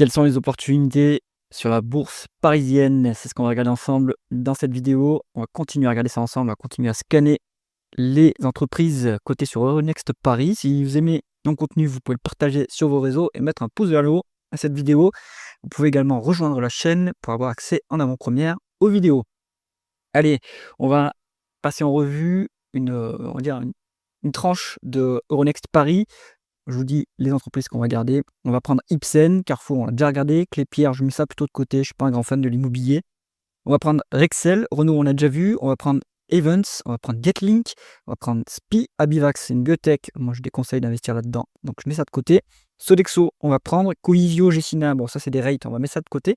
Quelles sont les opportunités sur la bourse parisienne? C'est ce qu'on va regarder ensemble dans cette vidéo. On va continuer à regarder ça ensemble, on va continuer à scanner les entreprises cotées sur Euronext Paris. Si vous aimez mon contenu, vous pouvez le partager sur vos réseaux et mettre un pouce vers le haut à cette vidéo. Vous pouvez également rejoindre la chaîne pour avoir accès en avant-première aux vidéos. Allez, on va passer en revue on va dire une tranche de Euronext Paris. Je vous dis les entreprises qu'on va garder. On va prendre Ipsen, Carrefour, on l'a déjà regardé. Klépierre, je mets ça plutôt de côté. Je ne suis pas un grand fan de l'immobilier. On va prendre Rexel, Renault, on a déjà vu. On va prendre Evans, on va prendre Getlink, on va prendre SPI, Abivax, c'est une biotech. Moi, je déconseille d'investir là-dedans. Donc, je mets ça de côté. Sodexo, on va prendre. Coivio, Gessina, bon, ça, c'est des rates. On va mettre ça de côté.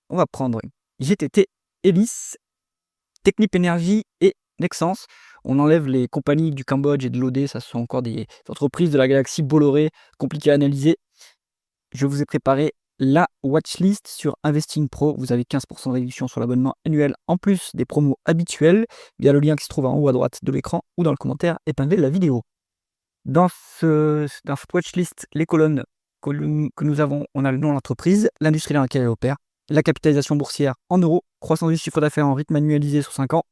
On va prendre GTT, Elis, Technip Energy et Nexans. On enlève les compagnies du Cambodge et de l'OD, ça sont encore des entreprises de la galaxie Bolloré, compliquées à analyser. Je vous ai préparé la watchlist sur Investing Pro. Vous avez 15% de réduction sur l'abonnement annuel en plus des promos habituels via le lien qui se trouve en haut à droite de l'écran ou dans le commentaire épinglé de la vidéo. Dans cette watchlist, les colonnes que nous avons, on a le nom de l'entreprise, l'industrie dans laquelle elle opère, la capitalisation boursière en euros, croissance du chiffre d'affaires en rythme annualisé sur 5 ans,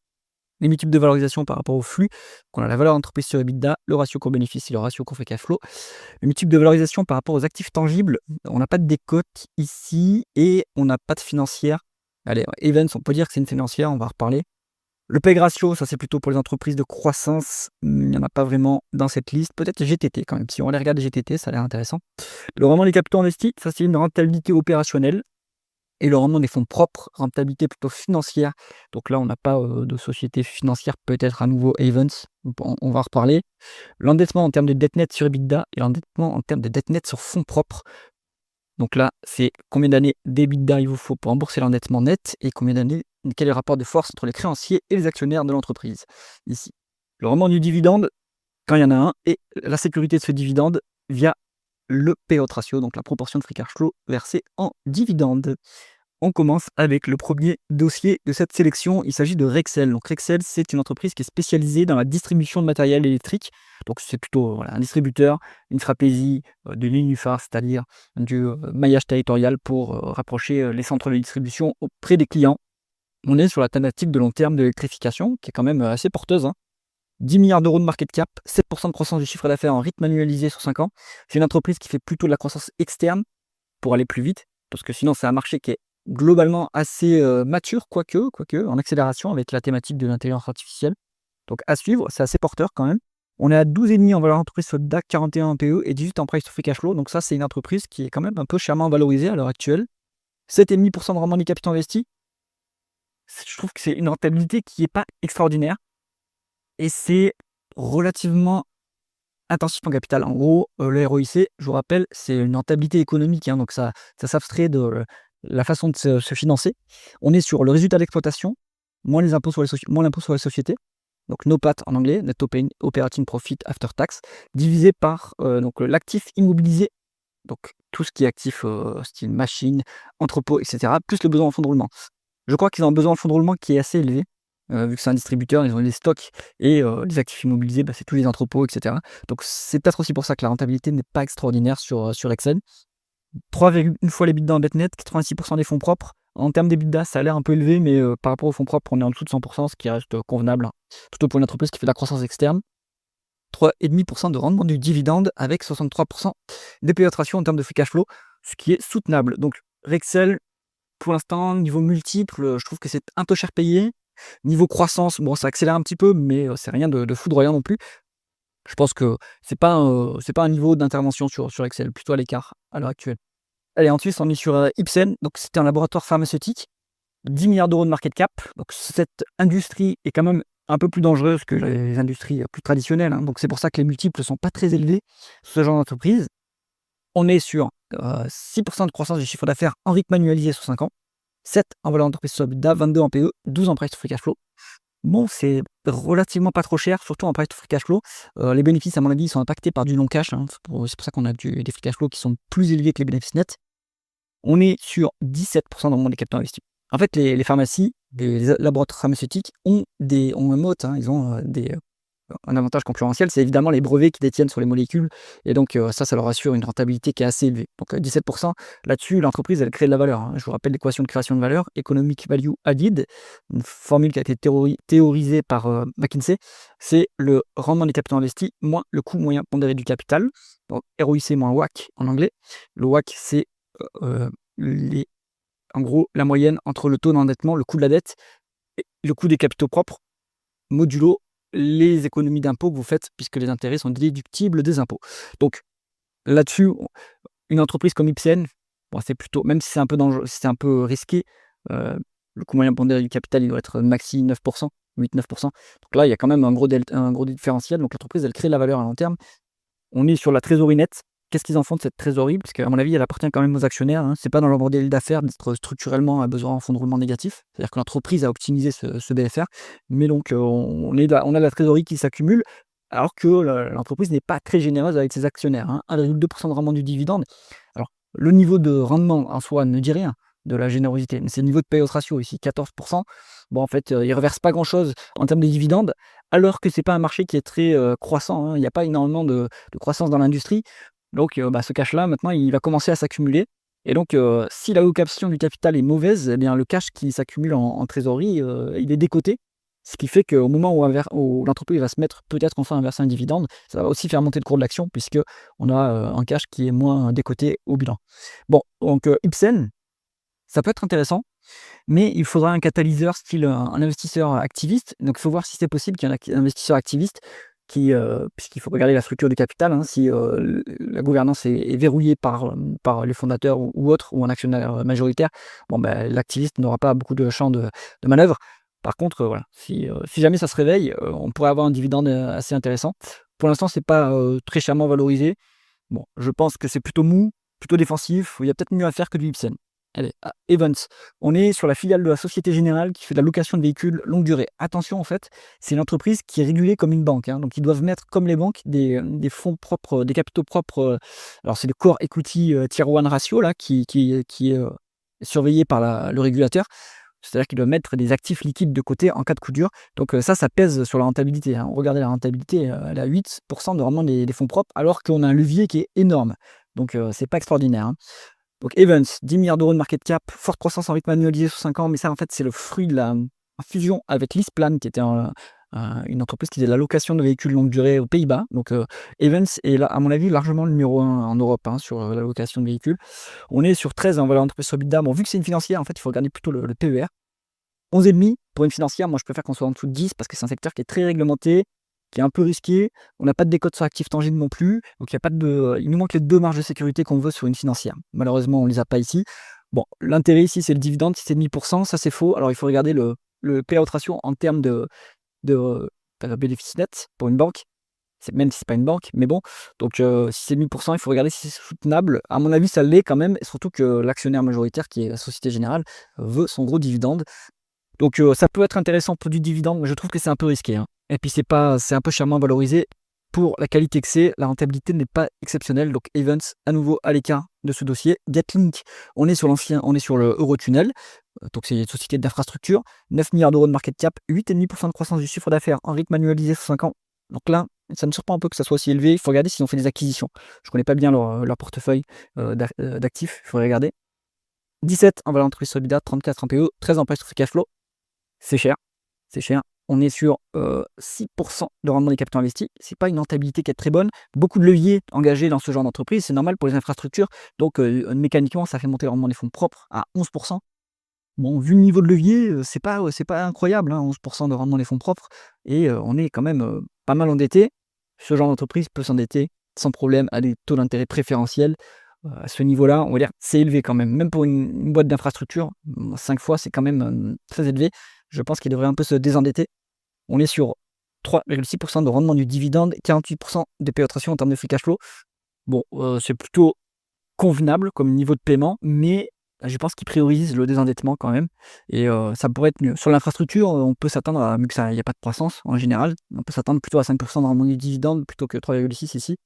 les multiples de valorisation par rapport au flux, qu'on a la valeur d'entreprise sur EBITDA, le ratio court bénéfice et le ratio court free cash flow, le multiple de valorisation par rapport aux actifs tangibles. On n'a pas de décote ici et on n'a pas de financière. Allez, Evans, on peut dire que c'est une financière, on va en reparler. Le PEG ratio, ça c'est plutôt pour les entreprises de croissance. Il n'y en a pas vraiment dans cette liste. Peut-être GTT quand même. Si on les regarde GTT, ça a l'air intéressant. Le rendement des capitaux investis, ça c'est une rentabilité opérationnelle. Et le rendement des fonds propres, rentabilité plutôt financière. Donc là, on n'a pas de société financière, peut-être à nouveau Evans, on va en reparler. L'endettement en termes de dette nette sur EBITDA et l'endettement en termes de dette nette sur fonds propres. Donc là, c'est combien d'années d'EBITDA il vous faut pour rembourser l'endettement net et quel est le rapport de force entre les créanciers et les actionnaires de l'entreprise. Ici, le rendement du dividende, quand il y en a un, et la sécurité de ce dividende via le payout ratio, donc la proportion de free cash flow versée en dividende. On commence avec le premier dossier de cette sélection. Il s'agit de Rexel. Donc Rexel, c'est une entreprise qui est spécialisée dans la distribution de matériel électrique. Donc c'est plutôt un distributeur, une trapézie, de nénuphars, c'est-à-dire du maillage territorial pour rapprocher les centres de distribution auprès des clients. On est sur la thématique de long terme de l'électrification, qui est quand même assez porteuse. 10 milliards d'euros de market cap, 7% de croissance du chiffre d'affaires en rythme annualisé sur 5 ans. C'est une entreprise qui fait plutôt de la croissance externe pour aller plus vite, parce que sinon c'est un marché qui est globalement assez mature, quoique, en accélération avec la thématique de l'intelligence artificielle. Donc à suivre, c'est assez porteur quand même. On est à 12,5 en valeur d'entreprise sur le DAC 41 en PE et 18 en price to free cash flow. Donc ça, c'est une entreprise qui est quand même un peu chèrement valorisée à l'heure actuelle. 7,5% de rendement des capitaux investis. Je trouve que c'est une rentabilité qui n'est pas extraordinaire. Et c'est relativement intensif en capital. En gros, le ROIC, je vous rappelle, c'est une rentabilité économique. Donc ça s'abstrait de la façon de se financer. On est sur le résultat d'exploitation, moins l'impôt sur les sociétés, donc NOPAT en anglais, Net Operating Profit After Tax, divisé par donc l'actif immobilisé, donc tout ce qui est actif style machine, entrepôt, etc., plus le besoin en fonds de roulement. Je crois qu'ils ont un besoin en fonds de roulement qui est assez élevé, vu que c'est un distributeur, ils ont des stocks, et les actifs immobilisés, c'est tous les entrepôts, etc. Donc c'est peut-être aussi pour ça que la rentabilité n'est pas extraordinaire sur Excel. 3,1 fois l'EBITDA en dette nette, 86% des fonds propres. En termes d'EBITDA, ça a l'air un peu élevé, mais par rapport aux fonds propres, on est en dessous de 100%, ce qui reste convenable, surtout pour une entreprise qui fait de la croissance externe. 3,5% de rendement du dividende avec 63% des payout ratio en termes de free cash flow, ce qui est soutenable. Donc Rexel, pour l'instant, niveau multiple, je trouve que c'est un peu cher payé. Niveau croissance, bon, ça accélère un petit peu, mais c'est rien de foudroyant non plus. Je pense que c'est pas un niveau d'intervention sur Excel, plutôt à l'écart à l'heure actuelle. Allez, ensuite, on est sur Ipsen. Donc, c'était un laboratoire pharmaceutique, 10 milliards d'euros de market cap. Donc, cette industrie est quand même un peu plus dangereuse que les industries plus traditionnelles. Donc, c'est pour ça que les multiples ne sont pas très élevés sur ce genre d'entreprise. On est sur 6% de croissance du chiffre d'affaires en rythme annualisé sur 5 ans, 7 en valeur d'entreprise sur EBITDA, 22 en PE, 12 en price to free cash flow. Bon, c'est relativement pas trop cher, surtout en price to free cash flow. Les bénéfices, à mon avis, sont impactés par du non-cash. C'est pour ça qu'on a des free cash flow qui sont plus élevés que les bénéfices nets. On est sur 17% dans le monde des capitaux investis. En fait, les pharmacies, les laboratoires pharmaceutiques ont un moat, ils ont un avantage concurrentiel, c'est évidemment les brevets qu'ils détiennent sur les molécules et donc ça leur assure une rentabilité qui est assez élevée. Donc 17 là-dessus, l'entreprise, elle crée de la valeur, hein. Je vous rappelle l'équation de création de valeur, Economic Value Added, une formule qui a été théorisée par, McKinsey. C'est le rendement des capitaux investis moins le coût moyen pondéré du capital, donc ROIC moins WACC en anglais. Le WACC, c'est, les en gros, la moyenne entre le taux d'endettement, le coût de la dette et le coût des capitaux propres, modulo les économies d'impôts que vous faites, puisque les intérêts sont déductibles des impôts. Donc là-dessus, une entreprise comme Ipsen, bon, c'est plutôt, même si c'est un peu dangereux, c'est un peu risqué, le coût moyen pondéré du capital, il doit être maxi 9 8-9 Donc là, il y a quand même un gros différentiel. Donc l'entreprise, elle crée de la valeur à long terme. On est sur la trésorerie nette. Qu'est-ce qu'ils en font de cette trésorerie? Parce qu'à mon avis, elle appartient quand même aux actionnaires, hein. C'est pas dans leur modèle d'affaires d'être structurellement à besoin en fonds de roulement négatif. C'est-à-dire que l'entreprise a optimisé ce BFR, mais donc on a de la trésorerie qui s'accumule, alors que l'entreprise n'est pas très généreuse avec ses actionnaires, hein. 1,2 de rendement du dividende. Alors, le niveau de rendement en soi ne dit rien de la générosité, mais c'est le niveau de payout ratio ici, 14. Bon, en fait, ils ne reversent pas grand-chose en termes de dividendes, alors que c'est pas un marché qui est très croissant, hein. Il n'y a pas énormément de croissance dans l'industrie. Donc, ce cash-là, maintenant, il va commencer à s'accumuler. Et donc, si l'allocation du capital est mauvaise, eh bien, le cash qui s'accumule en trésorerie, il est décoté. Ce qui fait qu'au moment où l'entreprise va se mettre peut-être enfin à verser un dividende, ça va aussi faire monter le cours de l'action, puisqu'on a un cash qui est moins décoté au bilan. Bon, donc Ipsen, ça peut être intéressant, mais il faudra un catalyseur style un investisseur activiste. Donc il faut voir si c'est possible qu'il y ait un investisseur activiste puisqu'il faut regarder la structure du capital, hein, si la gouvernance est verrouillée par les fondateurs ou autres, ou un actionnaire majoritaire, bon, ben, l'activiste n'aura pas beaucoup de champ de manœuvre. Par contre, voilà, si jamais ça se réveille, on pourrait avoir un dividende assez intéressant. Pour l'instant, c'est pas très chèrement valorisé. Bon, je pense que c'est plutôt mou, plutôt défensif. Il y a peut-être mieux à faire que du Ipsen. Allez, Evans. On est sur la filiale de la Société Générale qui fait de la location de véhicules longue durée. Attention, en fait, c'est une entreprise qui est régulée comme une banque, hein. Donc, ils doivent mettre, comme les banques, des fonds propres, des capitaux propres. Alors, c'est le Core Equity Tier 1 ratio là, qui est surveillé par le régulateur. C'est-à-dire qu'ils doivent mettre des actifs liquides de côté en cas de coup dur. Donc, ça pèse sur la rentabilité, hein. Regardez la rentabilité, elle a 8 de rendement des fonds propres, alors qu'on a un levier qui est énorme. Donc, c'est pas extraordinaire, hein. Donc Evans, 10 milliards d'euros de market cap, forte croissance en rythme annualisé sur 5 ans, mais ça en fait c'est le fruit de la fusion avec LeasePlan, qui était une entreprise qui faisait de la location de véhicules longue durée aux Pays-Bas. Donc Evans est là, à mon avis, largement le numéro 1 en Europe, hein, sur la location de véhicules. On est sur 13 en valeur d'entreprise sur EBITDA. Bon, vu que c'est une financière, en fait, il faut regarder plutôt le PER. 11,5 pour une financière, moi je préfère qu'on soit en dessous de 10 parce que c'est un secteur qui est très réglementé, qui est un peu risqué. On n'a pas de décote sur actifs tangibles non plus. Donc il nous manque les 2 marges de sécurité qu'on veut sur une financière. Malheureusement, on ne les a pas ici. Bon, l'intérêt ici, c'est le dividende, 6,5%, ça c'est faux. Alors il faut regarder le payout ratio en termes de bénéfice net pour une banque. Même si c'est pas une banque, mais bon. Donc 6,5%, il faut regarder si c'est soutenable. À mon avis, ça l'est quand même, et surtout que l'actionnaire majoritaire, qui est la Société Générale, veut son gros dividende. Donc ça peut être intéressant pour du dividende, mais je trouve que c'est un peu risqué, hein. Et puis c'est un peu chèrement valorisé pour la qualité que c'est. La rentabilité n'est pas exceptionnelle. Donc Evans, à nouveau à l'écart de ce dossier. Getlink, on est sur le Eurotunnel. Donc c'est une société d'infrastructure. 9 milliards d'euros de market cap, 8,5% de croissance du chiffre d'affaires en rythme annualisé sur 5 ans. Donc là, ça me surprend un peu que ça soit aussi élevé. Il faut regarder s'ils ont fait des acquisitions. Je ne connais pas bien leur portefeuille d'actifs. Il faudrait regarder. 17 en valeur d'entreprise sur EBITDA, 34 en PE, 13 en price to free cash flow. C'est cher, c'est cher. On est sur 6% de rendement des capitaux investis. C'est pas une rentabilité qui est très bonne. Beaucoup de leviers engagés dans ce genre d'entreprise, c'est normal pour les infrastructures. Donc mécaniquement, ça fait monter le rendement des fonds propres à 11%. Bon, vu le niveau de levier, c'est pas incroyable, hein, 11% de rendement des fonds propres. Et on est quand même pas mal endetté. Ce genre d'entreprise peut s'endetter sans problème à des taux d'intérêt préférentiels. À ce niveau-là, on va dire, c'est élevé quand même. Même pour une boîte d'infrastructure, 5 fois, c'est quand même très élevé. Je pense qu'il devrait un peu se désendetter. On est sur 3,6% de rendement du dividende, 48% de payout ratio en termes de free cash flow. Bon, c'est plutôt convenable comme niveau de paiement, mais je pense qu'ils priorisent le désendettement quand même, et ça pourrait être mieux. Sur l'infrastructure, on peut s'attendre vu que il n'y a pas de croissance en général, on peut s'attendre plutôt à 5% de rendement du dividende plutôt que 3,6 ici,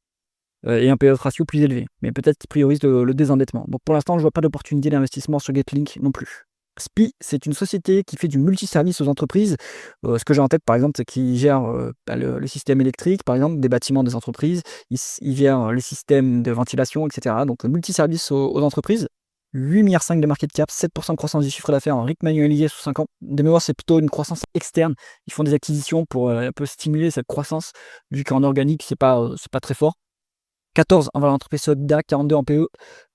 et un payout ratio plus élevé. Mais peut-être qu'ils priorisent le désendettement. Donc pour l'instant, je ne vois pas d'opportunité d'investissement sur Getlink non plus. SPIE, c'est une société qui fait du multiservice aux entreprises. Ce que j'ai en tête, par exemple, c'est qu'ils gèrent, le système électrique, par exemple, des bâtiments des entreprises. Ils gèrent les systèmes de ventilation et cetera. Donc multiservice aux entreprises. 8,5 milliards de market cap, 7 de croissance du chiffre d'affaires en rythme annualisé sous 5 ans. De mémoire, c'est plutôt une croissance externe. Ils font des acquisitions pour, un peu stimuler cette croissance, vu qu'en organique, c'est pas très fort. 14 en valeur d'entreprise sur EBITDA, 42 en PE,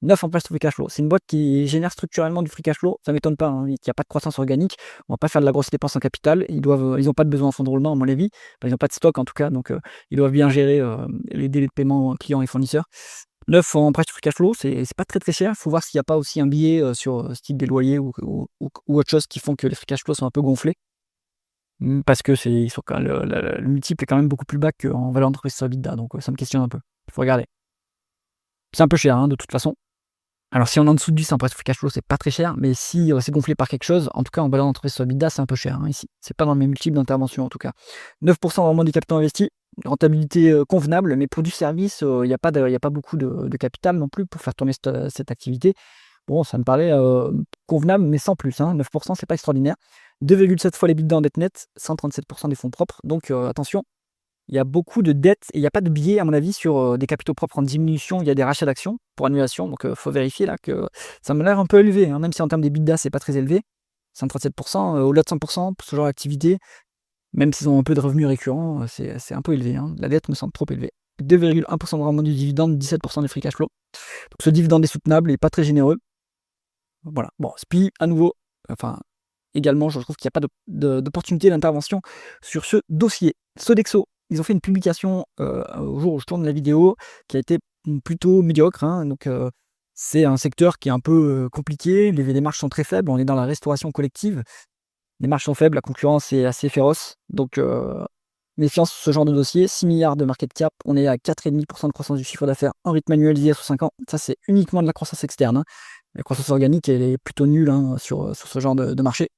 9 en place de free cash flow. C'est une boîte qui génère structurellement du free cash flow. Ça ne m'étonne pas, hein, il n'y a pas de croissance organique. On ne va pas faire de la grosse dépense en capital. Ils n'ont pas de besoin en fonds de roulement, à mon avis. Enfin, ils n'ont pas de stock en tout cas, donc ils doivent bien gérer les délais de paiement clients et fournisseurs. 9 en price to free cash flow, c'est pas très très cher. Il faut voir s'il n'y a pas aussi un biais sur style des loyers ou autre chose qui font que les free cash flow sont un peu gonflés. Parce que ils sont quand le multiple est quand même beaucoup plus bas qu'en valeur d'entreprise sur EBITDA, donc ça me questionne un peu. Il faut regarder. C'est un peu cher, hein, de toute façon. Alors si on est en dessous de 10 en price to free cash flow, c'est pas très cher, mais si c'est gonflé par quelque chose, en tout cas en valeur d'entreprise sur EBITDA, c'est un peu cher, hein, ici. C'est pas dans mes multiples d'intervention en tout cas. 9 vraiment des capitaux investis, rentabilité convenable, mais pour du service, il n'y a pas beaucoup de capital non plus pour faire tourner cette activité. Bon, ça me paraît convenable, mais sans plus, hein. 9 c'est pas extraordinaire. 2,7 fois l'EBITDA en dette nette, 137 des fonds propres, donc attention. Il y a beaucoup de dettes et il n'y a pas de biais, à mon avis, sur des capitaux propres en diminution. Il y a des rachats d'actions pour annulation. Donc, il faut vérifier là que ça me l'air un peu élevé, hein, même si en termes d'EBITDA, c'est pas très élevé. 137%, au-delà de 100% pour ce genre d'activité, même s'ils ont un peu de revenus récurrents, c'est un peu élevé, hein. La dette me semble trop élevée. 2,1% de rendement du dividende, 17% des free cash flow. Donc, ce dividende est soutenable et pas très généreux. Voilà. Bon, SPI, à nouveau, enfin, également, je trouve qu'il n'y a pas d'opportunité d'intervention sur ce dossier. Sodexo, ils ont fait une publication au jour où je tourne la vidéo qui a été plutôt médiocre, hein. Donc, c'est un secteur qui est un peu compliqué. Les marges sont très faibles. On est dans la restauration collective. Les marges sont faibles, la concurrence est assez féroce. Donc, méfiance sur ce genre de dossier. 6 milliards de market cap. On est à 4,5% de croissance du chiffre d'affaires en rythme annualisé sur 5 ans. Ça, c'est uniquement de la croissance externe, hein. La croissance organique, elle est plutôt nulle, hein, sur ce genre de marché.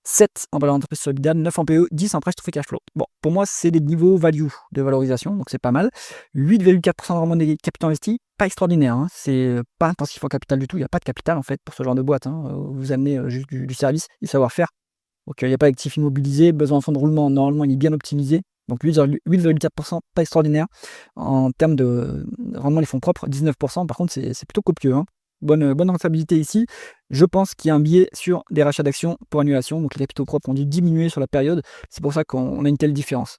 7 en valeur d'entreprise sur EBITDA, 9 en PE, 10 en price to free cash flow. Bon, pour moi, c'est des niveaux value de valorisation, donc c'est pas mal. 8,4% de rendement des capitaux investis, pas extraordinaire, hein. C'est pas intensif en capital du tout. Il n'y a pas de capital en fait pour ce genre de boîte, hein. Vous amenez juste du service, du savoir-faire. Donc il n'y a pas d'actifs immobilisés, besoin en fonds de roulement, normalement il est bien optimisé. Donc 8,4%, pas extraordinaire. En termes de rendement des fonds propres, 19%, par contre c'est plutôt copieux, hein. Bonne rentabilité ici. Je pense qu'il y a un biais sur des rachats d'actions pour annulation. Donc les capitaux propres ont dû diminuer sur la période. C'est pour ça qu'on a une telle différence.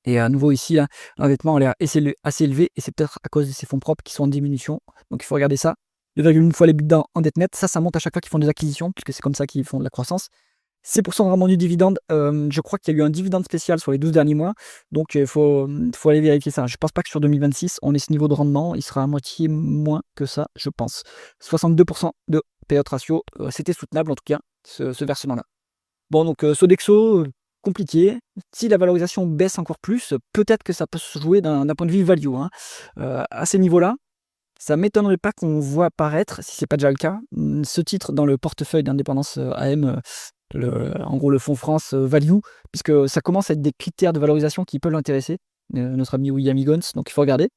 Et à nouveau ici, là, l'endettement a l'air assez élevé et c'est peut-être à cause de ces fonds propres qui sont en diminution. Donc il faut regarder ça. 2,1 fois les EBITDA en dette nette. Ça monte à chaque fois qu'ils font des acquisitions, puisque c'est comme ça qu'ils font de la croissance. 6% de rendement du dividende. Je crois qu'il y a eu un dividende spécial sur les 12 derniers mois. Donc il faut aller vérifier ça. Je ne pense pas que sur 2026, on ait ce niveau de rendement. Il sera à moitié moins que ça, je pense. 62% de payout ratio. C'était soutenable en tout cas, ce versement-là. Bon, donc Sodexo, compliqué. Si la valorisation baisse encore plus, peut-être que ça peut se jouer d'un point de vue value, hein. À ces niveaux-là, ça m'étonnerait pas qu'on voit apparaître, si c'est pas déjà le cas, ce titre dans le portefeuille d'Indépendance AM, en gros le fonds France Value, puisque ça commence à être des critères de valorisation qui peuvent l'intéresser, notre ami William Higgins, donc il faut regarder.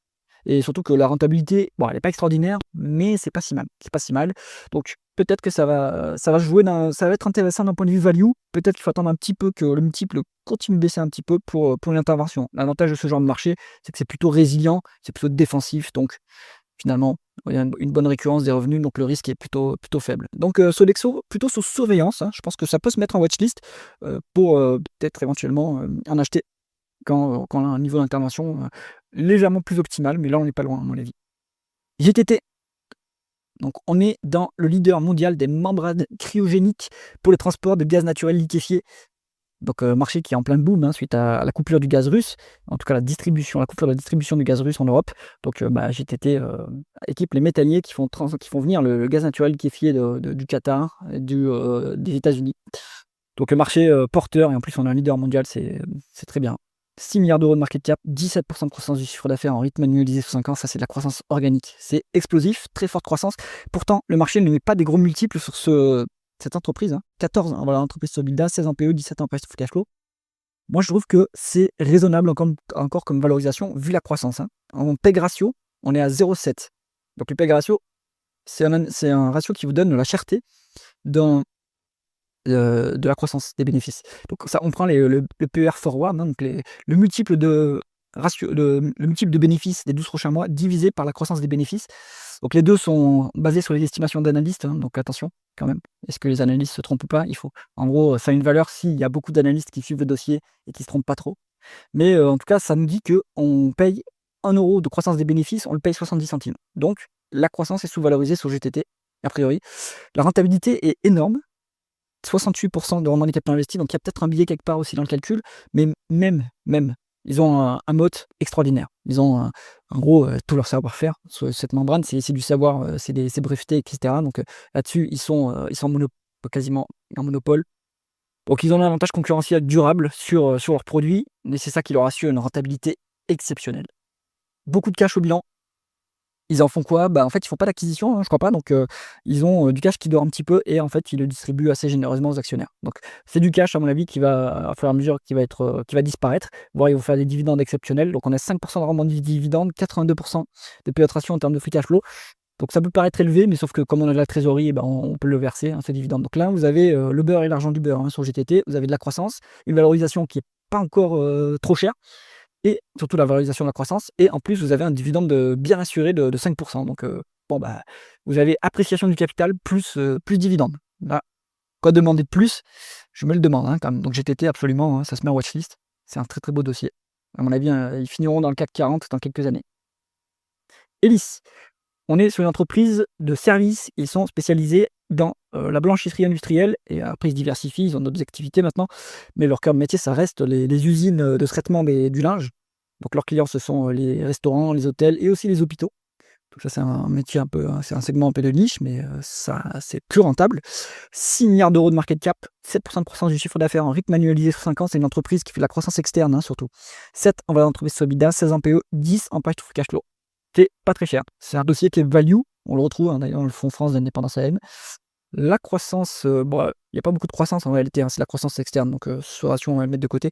Et surtout que la rentabilité, bon, elle n'est pas extraordinaire, mais c'est pas si mal. C'est pas si mal. Donc peut-être que ça va jouer, ça va être intéressant d'un point de vue value. Peut-être qu'il faut attendre un petit peu que le multiple continue de baisser un petit peu pour l'intervention. L'avantage de ce genre de marché, c'est que c'est plutôt résilient, c'est plutôt défensif. Donc finalement, il y a une bonne récurrence des revenus, donc le risque est plutôt faible. Donc Sodexo, plutôt sous surveillance, hein. Je pense que ça peut se mettre en watchlist pour peut-être éventuellement en acheter quand on a un niveau d'intervention légèrement plus optimal, mais là on n'est pas loin à mon avis. GTT, donc on est dans le leader mondial des membranes cryogéniques pour le transport de gaz naturel liquéfié. Donc marché qui est en plein boom, hein, suite à la coupure du gaz russe, en tout cas la coupure de la distribution du gaz russe en Europe. Donc GTT équipe les métalliers qui font venir le gaz naturel liquéfié du Qatar, des États-Unis. Donc le marché porteur, et en plus on est un leader mondial, c'est très bien. 6 milliards d'euros de market cap, 17% de croissance du chiffre d'affaires en rythme annualisé sur 5 ans, ça c'est de la croissance organique. C'est explosif, très forte croissance. Pourtant, le marché ne met pas des gros multiples sur cette entreprise, hein. 14 en valeur d'entreprise sur EBITDA, 16 en PE, 17 en price to free cash flow. Moi je trouve que c'est raisonnable encore comme valorisation vu la croissance, hein. En PEG ratio, on est à 0,7. Donc le PEG ratio, c'est un ratio qui vous donne la cherté d'un de la croissance des bénéfices. Donc ça, on prend le PER forward, hein, donc le multiple de le multiple de bénéfices des 12 prochains mois divisé par la croissance des bénéfices. Donc les deux sont basés sur les estimations d'analystes, hein, donc attention quand même. Est-ce que les analystes se trompent ou pas? En gros, ça a une valeur s'il y a beaucoup d'analystes qui suivent le dossier et qui se trompent pas trop. Mais en tout cas, ça nous dit qu'on paye 1 € de croissance des bénéfices, on le paye 70 centimes. Donc la croissance est sous-valorisée sur GTT, a priori. La rentabilité est énorme, 68% de rendement des capitaux investis, donc il y a peut-être un biais quelque part aussi dans le calcul, mais même, ils ont un moat extraordinaire. Ils ont en gros tout leur savoir-faire. Cette membrane, c'est du savoir, c'est breveté, etc. Donc là-dessus, ils sont quasiment en monopole. Donc ils ont un avantage concurrentiel durable sur leurs produits, et c'est ça qui leur assure une rentabilité exceptionnelle. Beaucoup de cash au bilan. Ils en font quoi? En fait, ils font pas d'acquisition, hein, je crois pas, donc ils ont du cash qui dort un petit peu et en fait, ils le distribuent assez généreusement aux actionnaires. Donc c'est du cash, à mon avis, qui va, à fur et à mesure, qui va disparaître, voire ils vont faire des dividendes exceptionnels. Donc on a 5% de rendement de dividendes, 82% de pénétration en termes de free cash flow. Donc ça peut paraître élevé, mais sauf que comme on a de la trésorerie, on peut le verser, hein, ces dividendes. Donc là, vous avez le beurre et l'argent du beurre, hein, sur GTT, vous avez de la croissance, une valorisation qui est pas encore trop chère, et surtout la valorisation de la croissance, et en plus vous avez un dividende bien assuré de 5%. Donc vous avez appréciation du capital plus dividende. Là, quoi demander de plus? Je me le demande, hein, quand même. Donc GTT, absolument, hein, ça se met en watchlist. C'est un très très beau dossier. À mon avis, ils finiront dans le CAC 40 dans quelques années. Elis, on est sur une entreprise de services. Ils sont spécialisés dans la blanchisserie industrielle, et après ils se diversifient, ils ont d'autres activités maintenant, mais leur cœur de métier, ça reste les usines de traitement du linge. Donc leurs clients, ce sont les restaurants, les hôtels et aussi les hôpitaux. Donc ça, c'est un métier un peu, c'est un segment un peu de niche, mais ça, c'est plus rentable. 6 milliards d'euros de market cap, 7% de croissance du chiffre d'affaires en rythme annualisé sur 5 ans. C'est une entreprise qui fait de la croissance externe, hein, surtout. 7 en valeur d'entreprise sur EBITDA, 16 en PE, 10 en price to free cash flow. C'est pas très cher. C'est un dossier qui est value. On le retrouve, hein, d'ailleurs dans le fonds France d'Indépendance AM. La croissance, il n'y a pas beaucoup de croissance en réalité, hein, c'est la croissance externe, donc ce ratio, on va le mettre de côté.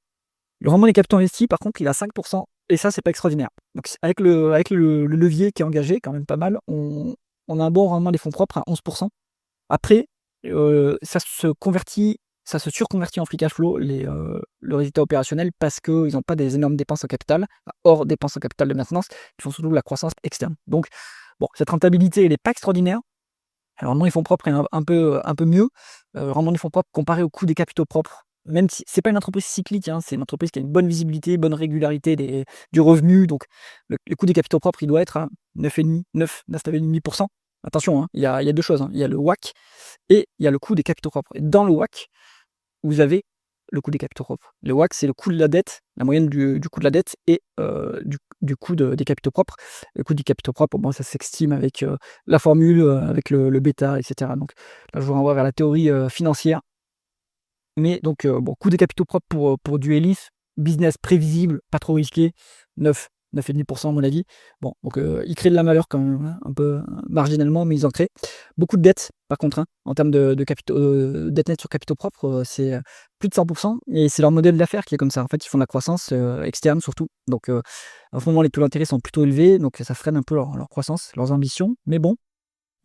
Le rendement des capitaux investis, par contre, il a 5%, et ça, c'est pas extraordinaire. Donc avec le levier qui est engagé, quand même pas mal, on a un bon rendement des fonds propres à 11%. Après, ça se surconvertit en free cash flow, le résultat opérationnel, parce qu'ils n'ont pas des énormes dépenses en capital, hors dépenses en capital de maintenance, qui font surtout de la croissance externe. Donc, bon, cette rentabilité, elle n'est pas extraordinaire. Le rendement des fonds propres est un peu mieux. Le rendement des fonds propres comparé au coût des capitaux propres, même si c'est pas une entreprise cyclique, hein, c'est une entreprise qui a une bonne visibilité, bonne régularité du revenu. Donc le coût des capitaux propres, il doit être à 9,5%. Attention, hein, il y a deux choses, hein. Il y a le WACC et il y a le coût des capitaux propres. Et dans le WACC, vous avez le coût des capitaux propres. Le WACC, c'est le coût de la dette, la moyenne du coût de la dette et du coût des capitaux propres. Le coût des capitaux propres, ça s'estime avec la formule, avec le bêta, etc. Donc là, je vous renvoie vers la théorie financière. Mais donc, coût des capitaux propres pour du Elis, business prévisible, pas trop risqué, 9,5% à mon avis. Bon, donc ils créent de la valeur quand même, hein, un peu marginalement, mais ils en créent. Beaucoup de dettes, par contre, hein, en termes de capitaux, dette nette sur capitaux propres, c'est plus de 100%, et c'est leur modèle d'affaires qui est comme ça. En fait, ils font de la croissance externe surtout. Donc, en ce moment, les taux d'intérêt sont plutôt élevés, donc ça freine un peu leur croissance, leurs ambitions. Mais bon,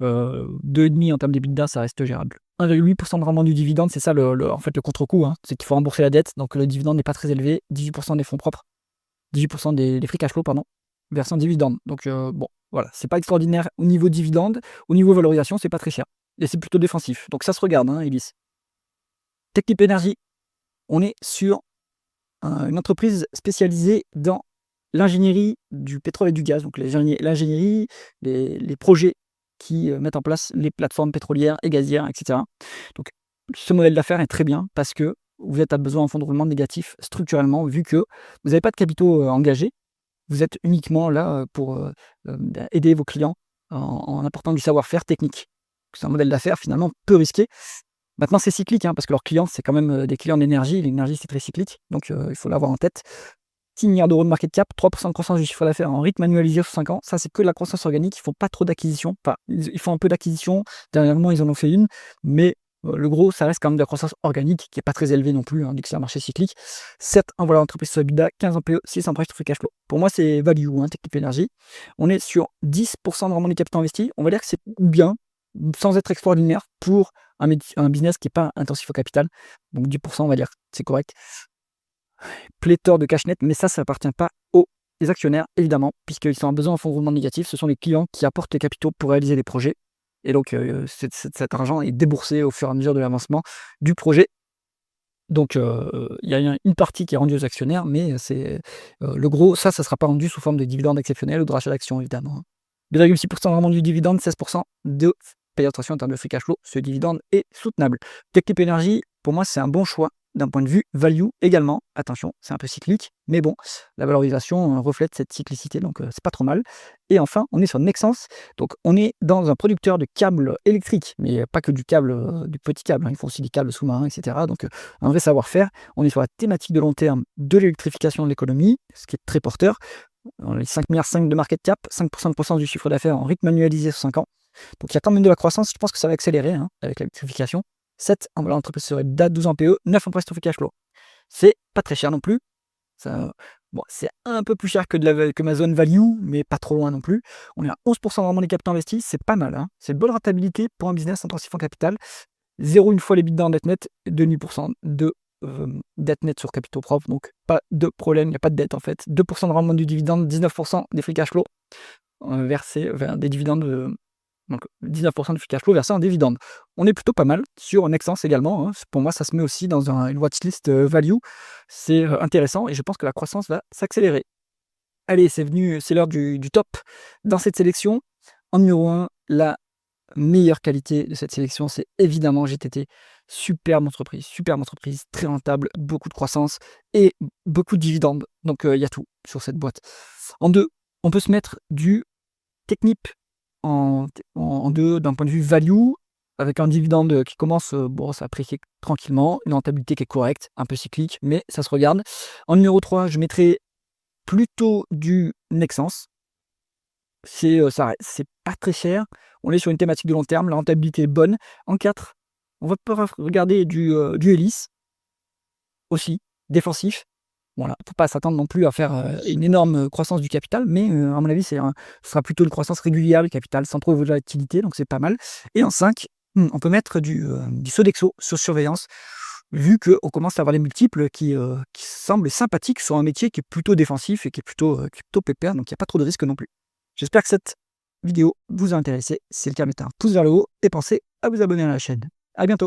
2,5 en termes d'EBITDA, ça reste gérable. 1,8% de rendement du dividende, c'est ça en fait le contre-coup, hein, c'est qu'il faut rembourser la dette, donc le dividende n'est pas très élevé. 18% des fonds propres, 18% des free cash flow, pardon, versent en dividende. Donc voilà, c'est pas extraordinaire au niveau dividende. Au niveau valorisation, c'est pas très cher, et c'est plutôt défensif. Donc ça se regarde, hein, Elis. Technip Energy, on est sur une entreprise spécialisée dans l'ingénierie du pétrole et du gaz, donc l'ingénierie, les projets qui mettent en place les plateformes pétrolières et gazières, etc. Donc ce modèle d'affaires est très bien parce que vous êtes à besoin en fonds de roulement négatif structurellement, vu que vous n'avez pas de capitaux engagés. Vous êtes uniquement là pour aider vos clients en apportant du savoir-faire technique. C'est un modèle d'affaires finalement peu risqué. Maintenant, c'est cyclique, hein, parce que leurs clients, c'est quand même des clients d'énergie. L'énergie, c'est très cyclique, donc il faut l'avoir en tête. 6 milliards d'euros de market cap, 3% de croissance du chiffre d'affaires en rythme annualisé sur 5 ans. Ça, c'est que de la croissance organique. Ils ne font pas trop d'acquisitions. Enfin, ils font un peu d'acquisitions. Dernièrement, ils en ont fait une. Mais le gros, ça reste quand même de la croissance organique qui n'est pas très élevée non plus, hein, vu que c'est un marché cyclique. 7 en valeur d'entreprise sur EBITDA, 15 en PE, 6 en price to free cash flow. Pour moi, c'est value, hein, Technip Energy. On est sur 10% de rendement des capitaux investis. On va dire que c'est bien. sans être extraordinaire pour un business qui est pas intensif au capital. Donc 10%, on va dire, c'est correct. Pléthore de cash net, mais ça appartient pas aux actionnaires, évidemment, puisqu'ils sont en besoin en fonds de roulement négatif. Ce sont les clients qui apportent les capitaux pour réaliser les projets. Et donc, cet argent est déboursé au fur et à mesure de l'avancement du projet. Donc, il y a une partie qui est rendue aux actionnaires, mais c'est le gros, ça sera pas rendu sous forme de dividendes exceptionnels ou de rachat d'actions, évidemment. 2,6% vraiment du dividende, 16% de payout ratio en termes de free cash flow. Ce dividende est soutenable. Technip Energy, pour moi, c'est un bon choix d'un point de vue value également. Attention, c'est un peu cyclique, mais bon, la valorisation reflète cette cyclicité, donc c'est pas trop mal. Et enfin, on est sur Nexans. Donc, on est dans un producteur de câbles électriques, mais pas que du câble, du petit câble, hein. Ils font aussi des câbles sous-marins, etc. Donc, un vrai savoir-faire. On est sur la thématique de long terme de l'électrification de l'économie, ce qui est très porteur. Les 5,5 milliards de market cap, 5% de croissance du chiffre d'affaires en rythme annualisé sur 5 ans. Donc il y a quand même de la croissance, je pense que ça va accélérer hein, avec l'électrification. 7 en valeur d'entreprise serait date 12 en PE, 9 en prestation free cash flow. C'est pas très cher non plus. Ça, bon, c'est un peu plus cher que ma zone value, mais pas trop loin non plus. On est à 11% de rendement des capitaux investis, c'est pas mal. Hein. C'est une bonne rentabilité pour un business intensif en capital. 0 une fois les bidas en dette nette, 2,5% de dette nette sur capitaux propres, donc pas de problème, il n'y a pas de dette en fait. 2% de rendement du dividende, 19% des free cash flow versés vers des dividendes, donc 19% de free cash flow versé en dividende. On est plutôt pas mal sur Nexans également. Hein. Pour moi, ça se met aussi dans une watchlist value. C'est intéressant et je pense que la croissance va s'accélérer. Allez, c'est l'heure du top dans cette sélection. En numéro 1, la meilleure qualité de cette sélection, c'est évidemment GTT. Superbe entreprise, très rentable, beaucoup de croissance et beaucoup de dividendes. Donc il y a tout sur cette boîte. En 2, on peut se mettre du Technip en 2 d'un point de vue value, avec un dividende qui commence à apprécier tranquillement, une rentabilité qui est correcte, un peu cyclique, mais ça se regarde. En numéro 3, je mettrai plutôt du Nexans. C'est pas très cher. On est sur une thématique de long terme, la rentabilité est bonne. En 4, on va pouvoir regarder du Elis aussi, défensif. Voilà, faut pas s'attendre non plus à faire une énorme croissance du capital, mais à mon avis, ce sera plutôt une croissance régulière du capital, sans trop de volatilité, donc c'est pas mal. Et en 5, on peut mettre du Sodexo sur surveillance, vu qu'on commence à avoir des multiples qui semblent sympathiques sur un métier qui est plutôt défensif et qui est plutôt pépère, donc il n'y a pas trop de risques non plus. J'espère que cette vidéo vous a intéressé. Si c'est le cas, mettez un pouce vers le haut et pensez à vous abonner à la chaîne. À bientôt.